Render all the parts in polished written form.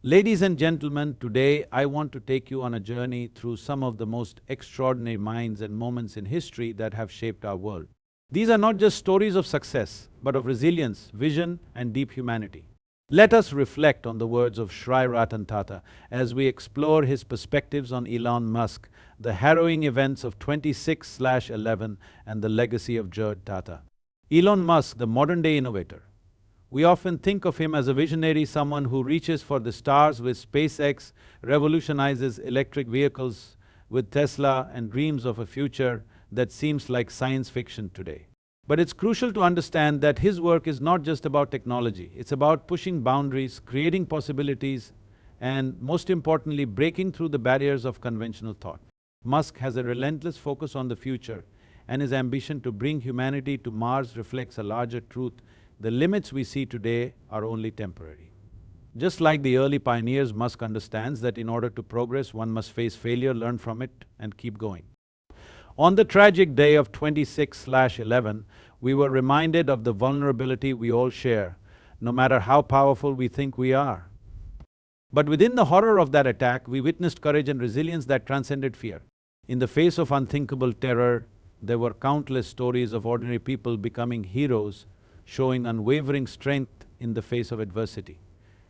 Ladies and gentlemen, today I want to take you on a journey through some of the most extraordinary minds and moments in history that have shaped our world. These are not just stories of success, but of resilience, vision, and deep humanity. Let us reflect on the words of Shri Ratan Tata as we explore his perspectives on Elon Musk, the harrowing events of 26/11, and the legacy of JRD Tata. Elon Musk, the modern-day innovator. We often think of him as a visionary, someone who reaches for the stars with SpaceX, revolutionizes electric vehicles with Tesla, and dreams of a future that seems like science fiction today. But it's crucial to understand that his work is not just about technology, it's about pushing boundaries, creating possibilities, and most importantly, breaking through the barriers of conventional thought. Musk has a relentless focus on the future, and his ambition to bring humanity to Mars reflects a larger truth: the limits we see today are only temporary. Just like the early pioneers, Musk understands that in order to progress, one must face failure, learn from it, and keep going. On the tragic day of 26/11, we were reminded of the vulnerability we all share, no matter how powerful we think we are. But within the horror of that attack, we witnessed courage and resilience that transcended fear. In the face of unthinkable terror, there were countless stories of ordinary people becoming heroes, showing unwavering strength in the face of adversity.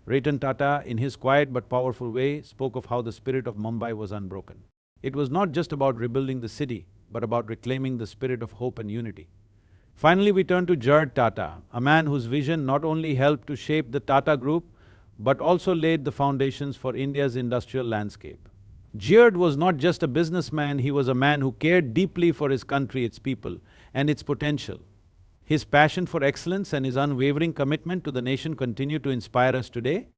Ratan Tata, in his quiet but powerful way, spoke of how the spirit of Mumbai was unbroken. It was not just about rebuilding the city, but about reclaiming the spirit of hope and unity. Finally, we turn to JRD Tata, a man whose vision not only helped to shape the Tata Group, but also laid the foundations for India's industrial landscape. JRD was not just a businessman, he was a man who cared deeply for his country, its people, and its potential. His passion for excellence and his unwavering commitment to the nation continue to inspire us today.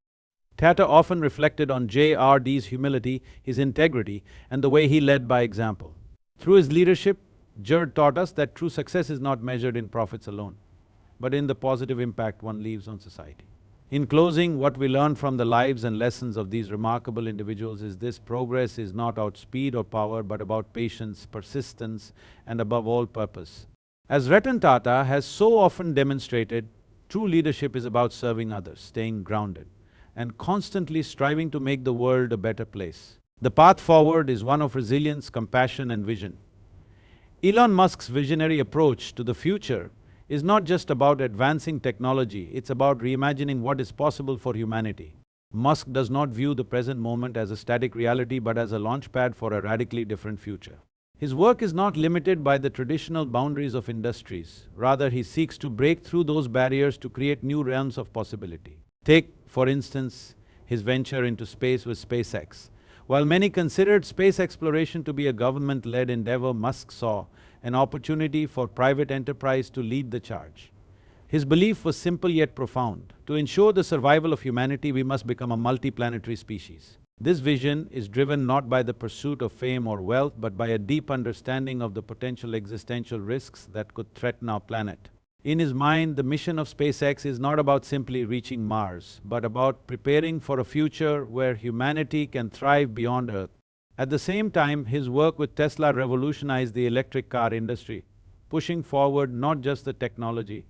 Tata often reflected on JRD's humility, his integrity, and the way he led by example. Through his leadership, JRD taught us that true success is not measured in profits alone, but in the positive impact one leaves on society. In closing, what we learn from the lives and lessons of these remarkable individuals is this: progress is not about speed or power, but about patience, persistence, and above all, purpose. As Ratan Tata has so often demonstrated, true leadership is about serving others, staying grounded, and constantly striving to make the world a better place. The path forward is one of resilience, compassion, and vision. Elon Musk's visionary approach to the future is not just about advancing technology, it's about reimagining what is possible for humanity. Musk does not view the present moment as a static reality, but as a launchpad for a radically different future. His work is not limited by the traditional boundaries of industries. Rather, he seeks to break through those barriers to create new realms of possibility. Take, for instance, his venture into space with SpaceX. While many considered space exploration to be a government-led endeavor, Musk saw an opportunity for private enterprise to lead the charge. His belief was simple yet profound: to ensure the survival of humanity, we must become a multi-planetary species. This vision is driven not by the pursuit of fame or wealth, but by a deep understanding of the potential existential risks that could threaten our planet. In his mind, the mission of SpaceX is not about simply reaching Mars, but about preparing for a future where humanity can thrive beyond Earth. At the same time, his work with Tesla revolutionized the electric car industry, pushing forward not just the technology,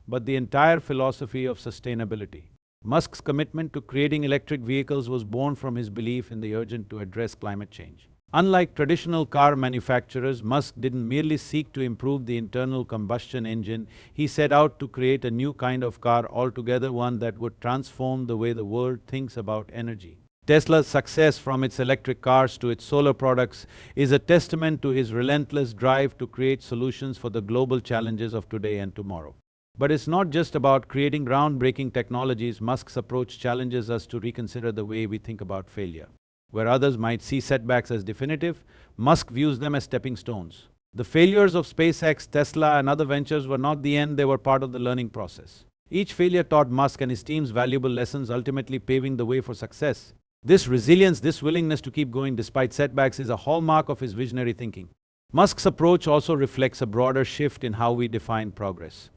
but the entire philosophy of sustainability. Musk's commitment to creating electric vehicles was born from his belief in the urgent to address climate change. Unlike traditional car manufacturers, Musk didn't merely seek to improve the internal combustion engine, he set out to create a new kind of car altogether, one that would transform the way the world thinks about energy. Tesla's success, from its electric cars to its solar products, is a testament to his relentless drive to create solutions for the global challenges of today and tomorrow. But it's not just about creating groundbreaking technologies. Musk's approach challenges us to reconsider the way we think about failure. Where others might see setbacks as definitive, Musk views them as stepping stones. The failures of SpaceX, Tesla, and other ventures were not the end, they were part of the learning process. Each failure taught Musk and his teams valuable lessons, ultimately paving the way for success. This resilience, this willingness to keep going despite setbacks, is a hallmark of his visionary thinking. Musk's approach also reflects a broader shift in how we define progress.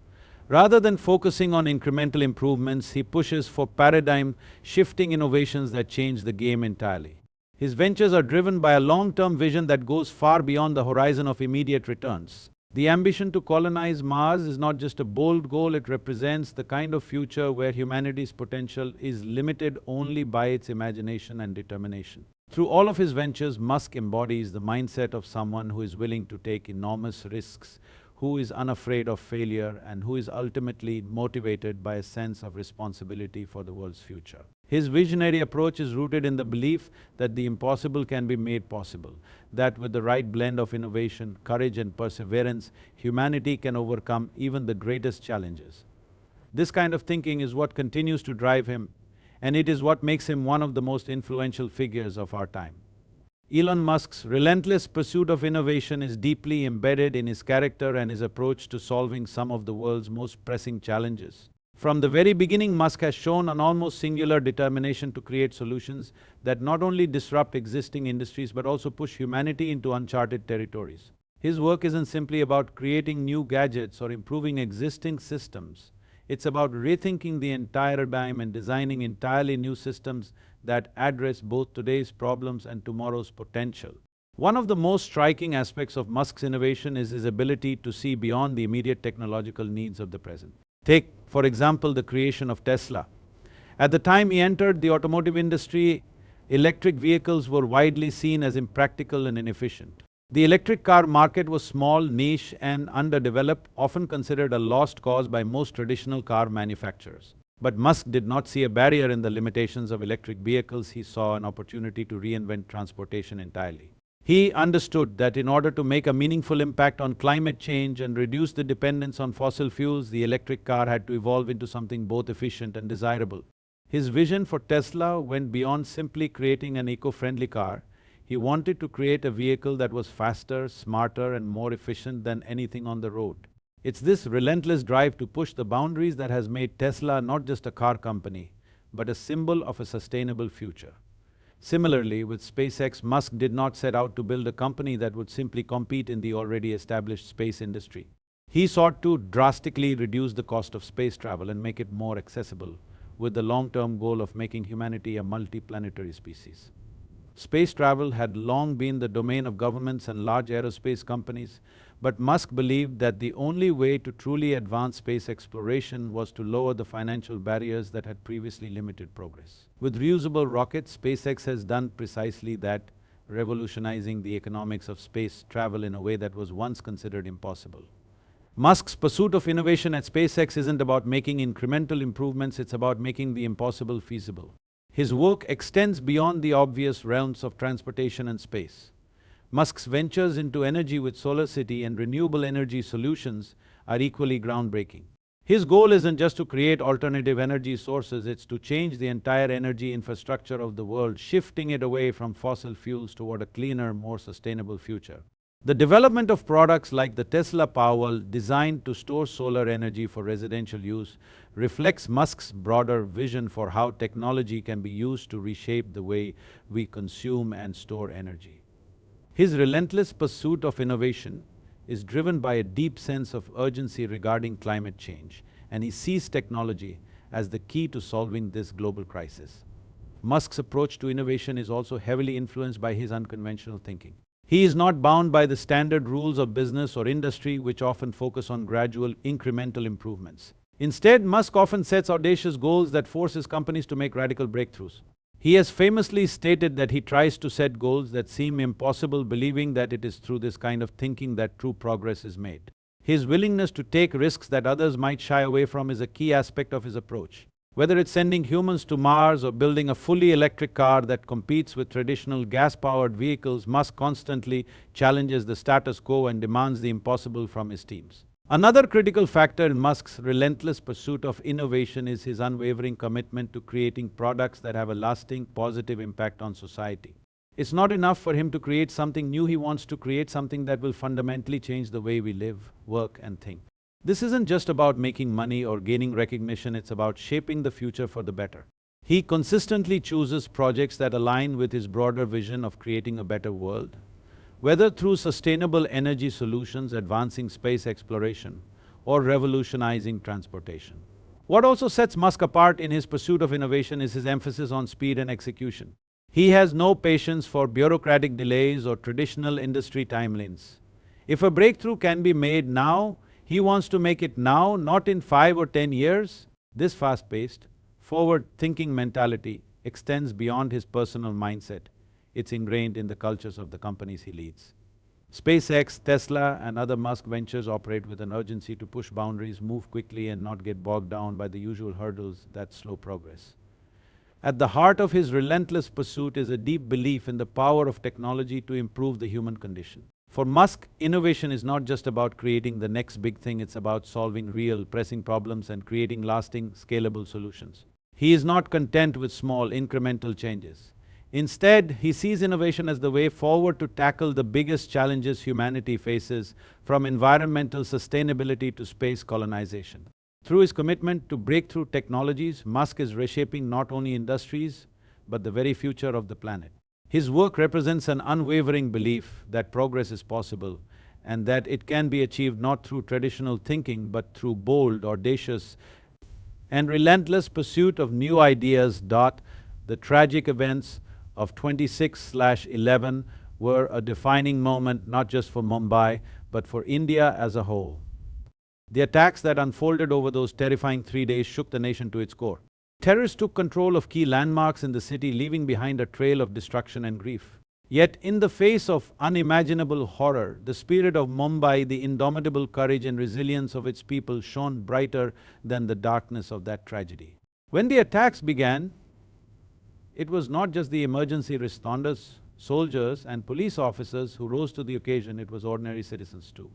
Rather than focusing on incremental improvements, he pushes for paradigm-shifting innovations that change the game entirely. His ventures are driven by a long-term vision that goes far beyond the horizon of immediate returns. The ambition to colonize Mars is not just a bold goal, it represents the kind of future where humanity's potential is limited only by its imagination and determination. Through all of his ventures, Musk embodies the mindset of someone who is willing to take enormous risks, who is unafraid of failure, and who is ultimately motivated by a sense of responsibility for the world's future. His visionary approach is rooted in the belief that the impossible can be made possible, that with the right blend of innovation, courage and perseverance, humanity can overcome even the greatest challenges. This kind of thinking is what continues to drive him, and it is what makes him one of the most influential figures of our time. Elon Musk's relentless pursuit of innovation is deeply embedded in his character and his approach to solving some of the world's most pressing challenges. From the very beginning, Musk has shown an almost singular determination to create solutions that not only disrupt existing industries but also push humanity into uncharted territories. His work isn't simply about creating new gadgets or improving existing systems. It's about rethinking the entire paradigm and designing entirely new systems that address both today's problems and tomorrow's potential. One of the most striking aspects of Musk's innovation is his ability to see beyond the immediate technological needs of the present. Take, for example, the creation of Tesla. At the time he entered the automotive industry, electric vehicles were widely seen as impractical and inefficient. The electric car market was small, niche and underdeveloped, often considered a lost cause by most traditional car manufacturers. But Musk did not see a barrier in the limitations of electric vehicles, he saw an opportunity to reinvent transportation entirely. He understood that in order to make a meaningful impact on climate change and reduce the dependence on fossil fuels, the electric car had to evolve into something both efficient and desirable. His vision for Tesla went beyond simply creating an eco-friendly car. He wanted to create a vehicle that was faster, smarter and more efficient than anything on the road. It's this relentless drive to push the boundaries that has made Tesla not just a car company, but a symbol of a sustainable future. Similarly, with SpaceX, Musk did not set out to build a company that would simply compete in the already established space industry. He sought to drastically reduce the cost of space travel and make it more accessible, with the long-term goal of making humanity a multi-planetary species. Space travel had long been the domain of governments and large aerospace companies, but Musk believed that the only way to truly advance space exploration was to lower the financial barriers that had previously limited progress. With reusable rockets, SpaceX has done precisely that, revolutionizing the economics of space travel in a way that was once considered impossible. Musk's pursuit of innovation at SpaceX isn't about making incremental improvements, it's about making the impossible feasible. His work extends beyond the obvious realms of transportation and space. Musk's ventures into energy with SolarCity and renewable energy solutions are equally groundbreaking. His goal isn't just to create alternative energy sources, it's to change the entire energy infrastructure of the world, shifting it away from fossil fuels toward a cleaner, more sustainable future. The development of products like the Tesla Powerwall, designed to store solar energy for residential use, reflects Musk's broader vision for how technology can be used to reshape the way we consume and store energy. His relentless pursuit of innovation is driven by a deep sense of urgency regarding climate change, and he sees technology as the key to solving this global crisis. Musk's approach to innovation is also heavily influenced by his unconventional thinking. He is not bound by the standard rules of business or industry, which often focus on gradual, incremental improvements. Instead, Musk often sets audacious goals that force his companies to make radical breakthroughs. He has famously stated that he tries to set goals that seem impossible, believing that it is through this kind of thinking that true progress is made. His willingness to take risks that others might shy away from is a key aspect of his approach. Whether it's sending humans to Mars or building a fully electric car that competes with traditional gas-powered vehicles, Musk constantly challenges the status quo and demands the impossible from his teams. Another critical factor in Musk's relentless pursuit of innovation is his unwavering commitment to creating products that have a lasting, positive impact on society. It's not enough for him to create something new, he wants to create something that will fundamentally change the way we live, work and think. This isn't just about making money or gaining recognition, it's about shaping the future for the better. He consistently chooses projects that align with his broader vision of creating a better world, whether through sustainable energy solutions, advancing space exploration, or revolutionizing transportation. What also sets Musk apart in his pursuit of innovation is his emphasis on speed and execution. He has no patience for bureaucratic delays or traditional industry timelines. If a breakthrough can be made now, he wants to make it now, not in 5 or 10 years. This fast-paced, forward-thinking mentality extends beyond his personal mindset. It's ingrained in the cultures of the companies he leads. SpaceX, Tesla, and other Musk ventures operate with an urgency to push boundaries, move quickly, and not get bogged down by the usual hurdles that slow progress. At the heart of his relentless pursuit is a deep belief in the power of technology to improve the human condition. For Musk, innovation is not just about creating the next big thing, it's about solving real, pressing problems and creating lasting, scalable solutions. He is not content with small, incremental changes. Instead, he sees innovation as the way forward to tackle the biggest challenges humanity faces, from environmental sustainability to space colonization. Through his commitment to breakthrough technologies, Musk is reshaping not only industries, but the very future of the planet. His work represents an unwavering belief that progress is possible and that it can be achieved not through traditional thinking, but through bold, audacious, and relentless pursuit of new ideas. The tragic events of 26/11 were a defining moment not just for Mumbai, but for India as a whole. The attacks that unfolded over those terrifying 3 days shook the nation to its core. Terrorists took control of key landmarks in the city, leaving behind a trail of destruction and grief. Yet, in the face of unimaginable horror, the spirit of Mumbai, the indomitable courage and resilience of its people shone brighter than the darkness of that tragedy. When the attacks began, it was not just the emergency responders, soldiers and police officers who rose to the occasion, it was ordinary citizens too.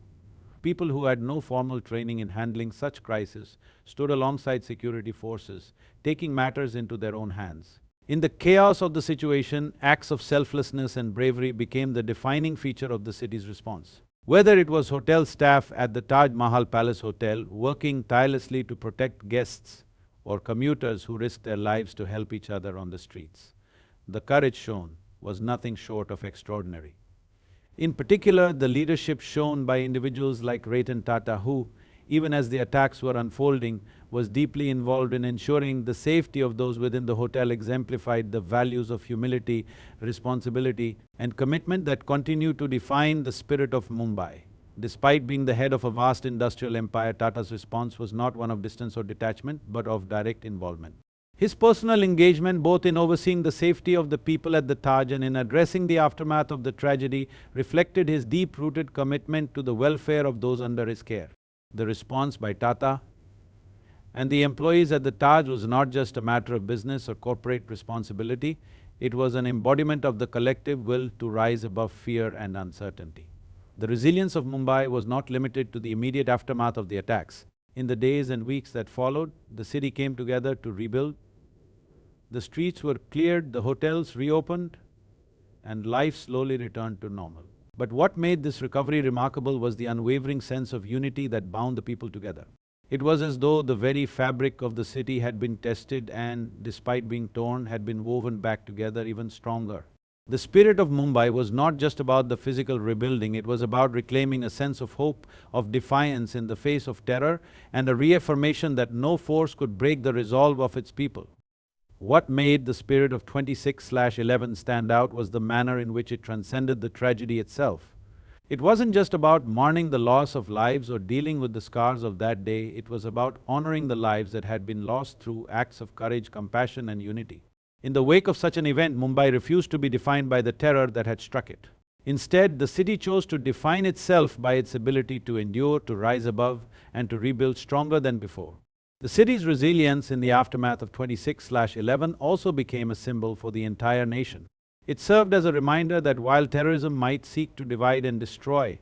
People who had no formal training in handling such crises stood alongside security forces, taking matters into their own hands. In the chaos of the situation, acts of selflessness and bravery became the defining feature of the city's response. Whether it was hotel staff at the Taj Mahal Palace Hotel working tirelessly to protect guests, or commuters who risked their lives to help each other on the streets, the courage shown was nothing short of extraordinary. In particular, the leadership shown by individuals like Ratan Tata, who, even as the attacks were unfolding, was deeply involved in ensuring the safety of those within the hotel, exemplified the values of humility, responsibility, and commitment that continue to define the spirit of Mumbai. Despite being the head of a vast industrial empire, Tata's response was not one of distance or detachment, but of direct involvement. His personal engagement, both in overseeing the safety of the people at the Taj and in addressing the aftermath of the tragedy, reflected his deep-rooted commitment to the welfare of those under his care. The response by Tata and the employees at the Taj was not just a matter of business or corporate responsibility, it was an embodiment of the collective will to rise above fear and uncertainty. The resilience of Mumbai was not limited to the immediate aftermath of the attacks. In the days and weeks that followed, the city came together to rebuild. The streets were cleared, the hotels reopened, and life slowly returned to normal. But what made this recovery remarkable was the unwavering sense of unity that bound the people together. It was as though the very fabric of the city had been tested and, despite being torn, had been woven back together even stronger. The spirit of Mumbai was not just about the physical rebuilding, it was about reclaiming a sense of hope, of defiance in the face of terror, and a reaffirmation that no force could break the resolve of its people. What made the spirit of 26/11 stand out was the manner in which it transcended the tragedy itself. It wasn't just about mourning the loss of lives or dealing with the scars of that day, it was about honoring the lives that had been lost through acts of courage, compassion and unity. In the wake of such an event, Mumbai refused to be defined by the terror that had struck it. Instead, the city chose to define itself by its ability to endure, to rise above, and to rebuild stronger than before. The city's resilience in the aftermath of 26/11 also became a symbol for the entire nation. It served as a reminder that while terrorism might seek to divide and destroy,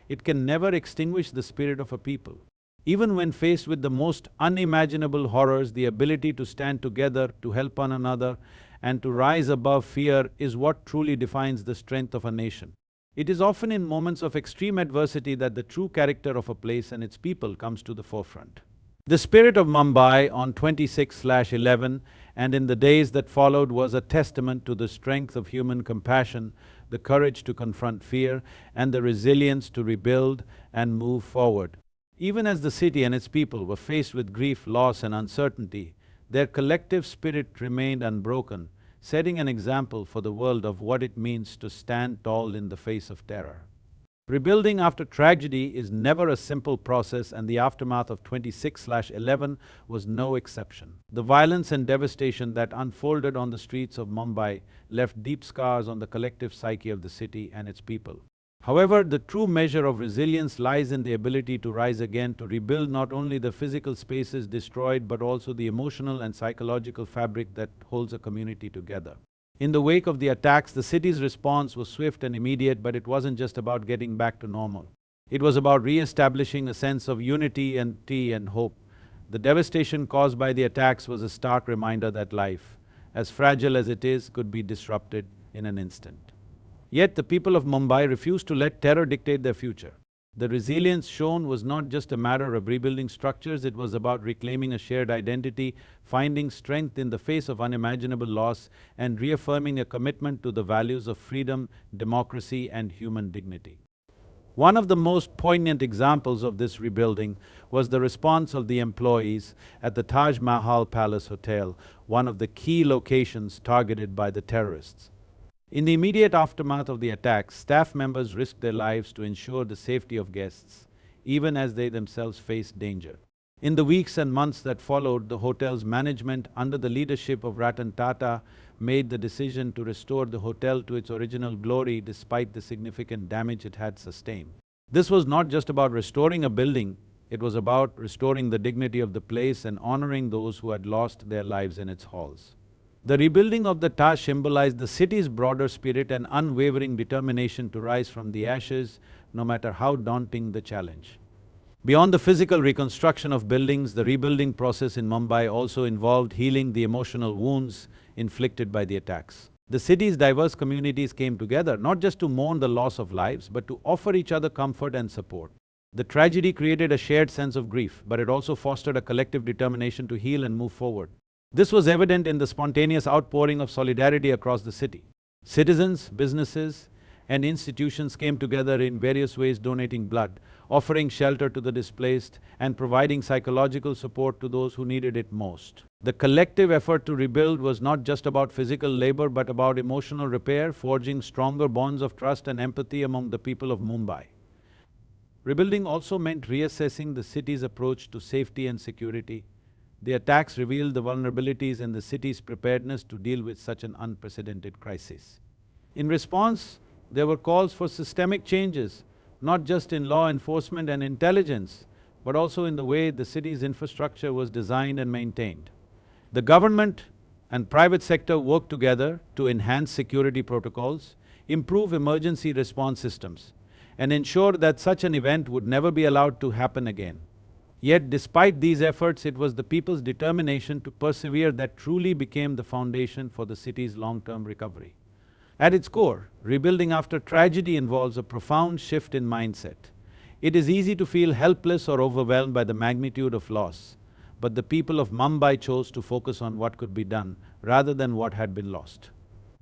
it can never extinguish the spirit of a people. Even when faced with the most unimaginable horrors, the ability to stand together, to help one another, and to rise above fear is what truly defines the strength of a nation. It is often in moments of extreme adversity that the true character of a place and its people comes to the forefront. The spirit of Mumbai on 26/11 and in the days that followed was a testament to the strength of human compassion, the courage to confront fear, and the resilience to rebuild and move forward. Even as the city and its people were faced with grief, loss and uncertainty, their collective spirit remained unbroken, setting an example for the world of what it means to stand tall in the face of terror. Rebuilding after tragedy is never a simple process, and the aftermath of 26/11 was no exception. The violence and devastation that unfolded on the streets of Mumbai left deep scars on the collective psyche of the city and its people. However, the true measure of resilience lies in the ability to rise again, to rebuild not only the physical spaces destroyed but also the emotional and psychological fabric that holds a community together. In the wake of the attacks, the city's response was swift and immediate, but it wasn't just about getting back to normal. It was about re-establishing a sense of unity and hope. The devastation caused by the attacks was a stark reminder that life, as fragile as it is, could be disrupted in an instant. Yet the people of Mumbai refused to let terror dictate their future. The resilience shown was not just a matter of rebuilding structures, it was about reclaiming a shared identity, finding strength in the face of unimaginable loss, and reaffirming a commitment to the values of freedom, democracy, and human dignity. One of the most poignant examples of this rebuilding was the response of the employees at the Taj Mahal Palace Hotel, one of the key locations targeted by the terrorists. In the immediate aftermath of the attacks, staff members risked their lives to ensure the safety of guests, even as they themselves faced danger. In the weeks and months that followed, the hotel's management, under the leadership of Ratan Tata, made the decision to restore the hotel to its original glory despite the significant damage it had sustained. This was not just about restoring a building, it was about restoring the dignity of the place and honoring those who had lost their lives in its halls. The rebuilding of the Taj symbolized the city's broader spirit and unwavering determination to rise from the ashes, no matter how daunting the challenge. Beyond the physical reconstruction of buildings, the rebuilding process in Mumbai also involved healing the emotional wounds inflicted by the attacks. The city's diverse communities came together, not just to mourn the loss of lives, but to offer each other comfort and support. The tragedy created a shared sense of grief, but it also fostered a collective determination to heal and move forward. This was evident in the spontaneous outpouring of solidarity across the city. Citizens, businesses, and institutions came together in various ways, donating blood, offering shelter to the displaced, and providing psychological support to those who needed it most. The collective effort to rebuild was not just about physical labor, but about emotional repair, forging stronger bonds of trust and empathy among the people of Mumbai. Rebuilding also meant reassessing the city's approach to safety and security. The attacks revealed the vulnerabilities in the city's preparedness to deal with such an unprecedented crisis. In response, there were calls for systemic changes, not just in law enforcement and intelligence, but also in the way the city's infrastructure was designed and maintained. The government and private sector worked together to enhance security protocols, improve emergency response systems, and ensure that such an event would never be allowed to happen again. Yet, despite these efforts, it was the people's determination to persevere that truly became the foundation for the city's long-term recovery. At its core, rebuilding after tragedy involves a profound shift in mindset. It is easy to feel helpless or overwhelmed by the magnitude of loss, but the people of Mumbai chose to focus on what could be done rather than what had been lost.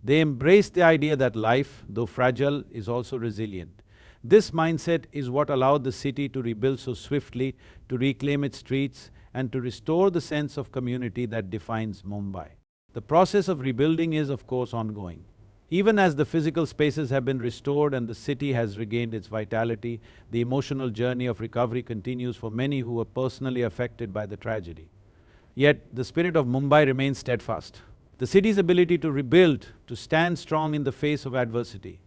They embraced the idea that life, though fragile, is also resilient. This mindset is what allowed the city to rebuild so swiftly, to reclaim its streets, and to restore the sense of community that defines Mumbai. The process of rebuilding is, of course, ongoing. Even as the physical spaces have been restored and the city has regained its vitality, the emotional journey of recovery continues for many who were personally affected by the tragedy. Yet, the spirit of Mumbai remains steadfast. The city's ability to rebuild, to stand strong in the face of adversity,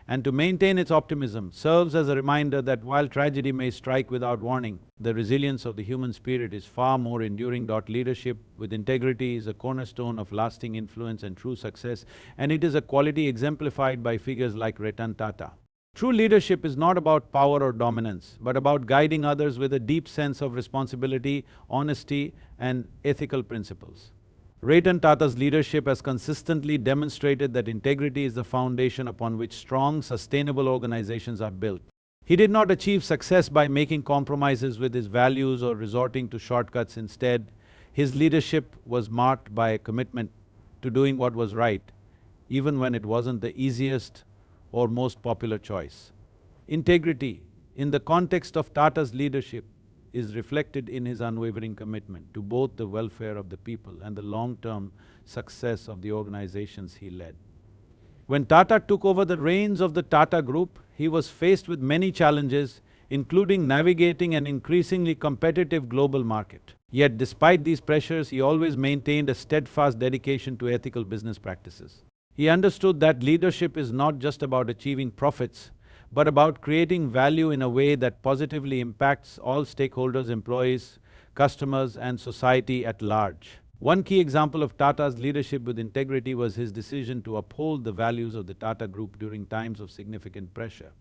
and to maintain its optimism serves as a reminder that while tragedy may strike without warning, the resilience of the human spirit is far more enduring. Leadership with integrity is a cornerstone of lasting influence and true success, and it is a quality exemplified by figures like Ratan Tata. True leadership is not about power or dominance, but about guiding others with a deep sense of responsibility, honesty, and ethical principles. Ratan Tata's leadership has consistently demonstrated that integrity is the foundation upon which strong, sustainable organizations are built. He did not achieve success by making compromises with his values or resorting to shortcuts. Instead, his leadership was marked by a commitment to doing what was right, even when it wasn't the easiest or most popular choice. Integrity, in the context of Tata's leadership, is reflected in his unwavering commitment to both the welfare of the people and the long-term success of the organizations he led. When Tata took over the reins of the Tata Group, he was faced with many challenges, including navigating an increasingly competitive global market. Yet despite these pressures, he always maintained a steadfast dedication to ethical business practices. He understood that leadership is not just about achieving profits, but about creating value in a way that positively impacts all stakeholders, employees, customers, and society at large. One key example of Tata's leadership with integrity was his decision to uphold the values of the Tata Group during times of significant pressure.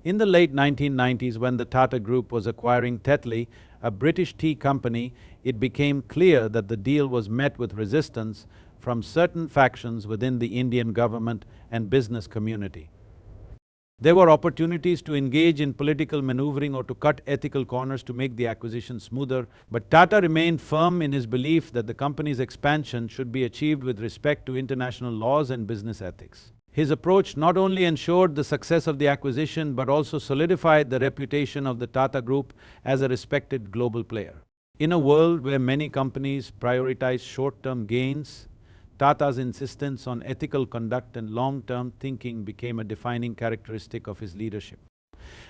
In the late 1990s, when the Tata Group was acquiring Tetley, a British tea company, it became clear that the deal was met with resistance from certain factions within the Indian government and business community. There were opportunities to engage in political maneuvering or to cut ethical corners to make the acquisition smoother, but Tata remained firm in his belief that the company's expansion should be achieved with respect to international laws and business ethics. His approach not only ensured the success of the acquisition but also solidified the reputation of the Tata Group as a respected global player. In a world where many companies prioritize short-term gains, Tata's insistence on ethical conduct and long-term thinking became a defining characteristic of his leadership.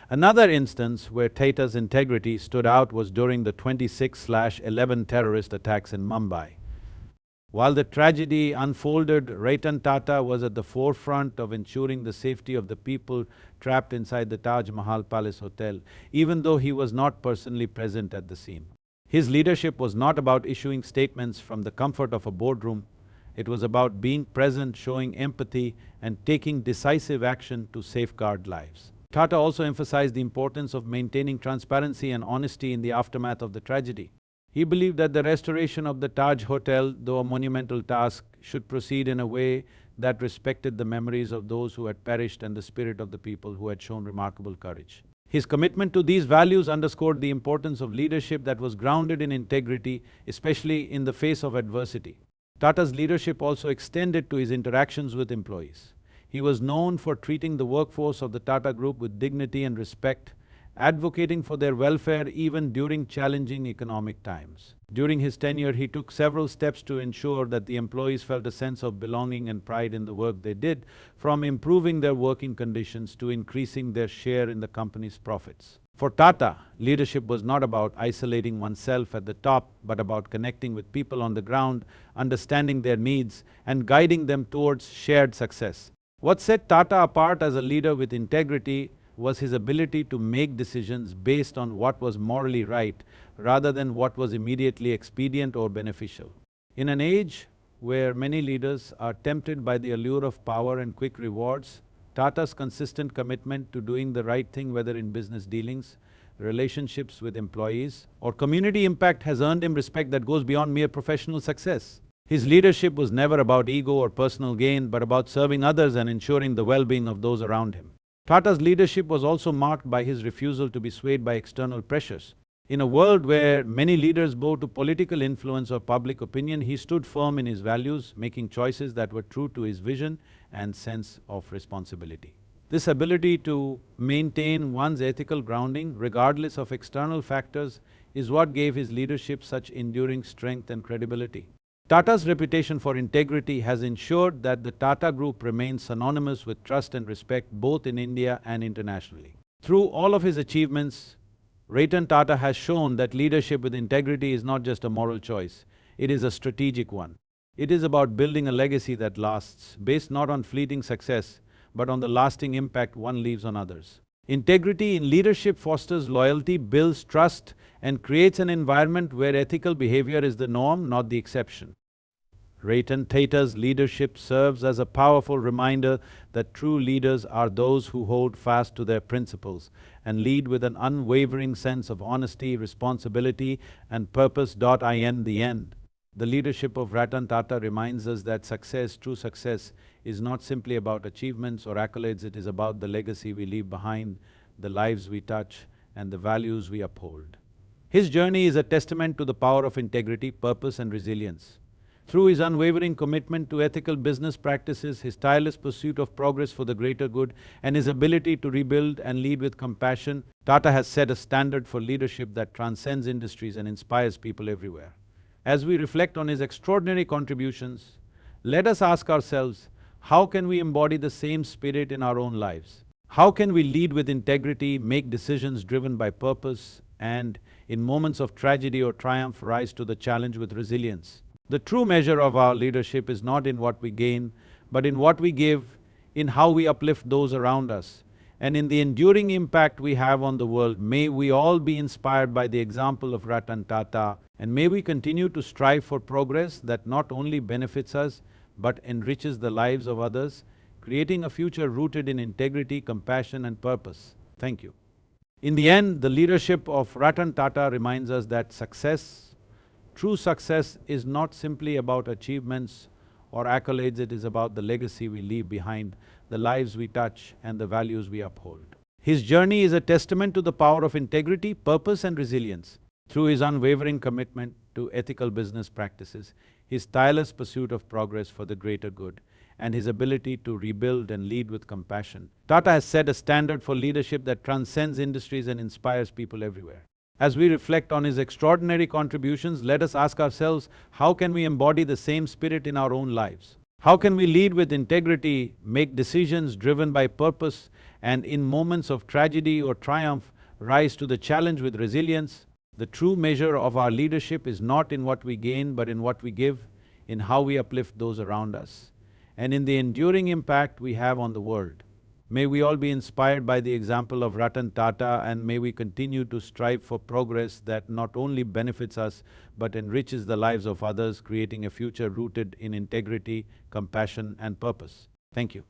Another instance where Tata's integrity stood out was during the 26/11 terrorist attacks in Mumbai. While the tragedy unfolded, Ratan Tata was at the forefront of ensuring the safety of the people trapped inside the Taj Mahal Palace Hotel, even though he was not personally present at the scene. His leadership was not about issuing statements from the comfort of a boardroom. It was about being present, showing empathy, and taking decisive action to safeguard lives. Tata also emphasized the importance of maintaining transparency and honesty in the aftermath of the tragedy. He believed that the restoration of the Taj Hotel, though a monumental task, should proceed in a way that respected the memories of those who had perished and the spirit of the people who had shown remarkable courage. His commitment to these values underscored the importance of leadership that was grounded in integrity, especially in the face of adversity. Tata's leadership also extended to his interactions with employees. He was known for treating the workforce of the Tata Group with dignity and respect, advocating for their welfare even during challenging economic times. During his tenure, he took several steps to ensure that the employees felt a sense of belonging and pride in the work they did, from improving their working conditions to increasing their share in the company's profits. For Tata, leadership was not about isolating oneself at the top, but about connecting with people on the ground, understanding their needs, and guiding them towards shared success. What set Tata apart as a leader with integrity was his ability to make decisions based on what was morally right, rather than what was immediately expedient or beneficial. In an age where many leaders are tempted by the allure of power and quick rewards, Tata's consistent commitment to doing the right thing, whether in business dealings, relationships with employees, or community impact, has earned him respect that goes beyond mere professional success. His leadership was never about ego or personal gain, but about serving others and ensuring the well-being of those around him. Tata's leadership was also marked by his refusal to be swayed by external pressures. In a world where many leaders bow to political influence or public opinion, he stood firm in his values, making choices that were true to his vision and sense of responsibility. This ability to maintain one's ethical grounding, regardless of external factors, is what gave his leadership such enduring strength and credibility. Tata's reputation for integrity has ensured that the Tata Group remains synonymous with trust and respect both in India and internationally. Through all of his achievements, Ratan Tata has shown that leadership with integrity is not just a moral choice, it is a strategic one. It is about building a legacy that lasts, based not on fleeting success, but on the lasting impact one leaves on others. Integrity in leadership fosters loyalty, builds trust, and creates an environment where ethical behavior is the norm, not the exception. Ratan Tata's leadership serves as a powerful reminder that true leaders are those who hold fast to their principles and lead with an unwavering sense of honesty, responsibility, and purpose. In the end, the leadership of Ratan Tata reminds us that success, true success, is not simply about achievements or accolades, it is about the legacy we leave behind, the lives we touch, and the values we uphold. His journey is a testament to the power of integrity, purpose, and resilience. Through his unwavering commitment to ethical business practices, his tireless pursuit of progress for the greater good, and his ability to rebuild and lead with compassion, Tata has set a standard for leadership that transcends industries and inspires people everywhere. As we reflect on his extraordinary contributions, let us ask ourselves, How can we embody the same spirit in our own lives? How can we lead with integrity, make decisions driven by purpose, and in moments of tragedy or triumph, rise to the challenge with resilience? The true measure of our leadership is not in what we gain, but in what we give, in how we uplift those around us, and in the enduring impact we have on the world. May we all be inspired by the example of Ratan Tata, and may we continue to strive for progress that not only benefits us, but enriches the lives of others, creating a future rooted in integrity, compassion and purpose. Thank you. In the end, the leadership of Ratan Tata reminds us that true success is not simply about achievements or accolades, it is about the legacy we leave behind, the lives we touch and the values we uphold. His journey is a testament to the power of integrity, purpose and resilience. Through his unwavering commitment to ethical business practices, his tireless pursuit of progress for the greater good, and his ability to rebuild and lead with compassion, Tata has set a standard for leadership that transcends industries and inspires people everywhere. As we reflect on his extraordinary contributions, let us ask ourselves, how can we embody the same spirit in our own lives? How can we lead with integrity, make decisions driven by purpose, and in moments of tragedy or triumph, rise to the challenge with resilience? The true measure of our leadership is not in what we gain, but in what we give, in how we uplift those around us, and in the enduring impact we have on the world. May we all be inspired by the example of Ratan Tata, and may we continue to strive for progress that not only benefits us, but enriches the lives of others, creating a future rooted in integrity, compassion and purpose. Thank you.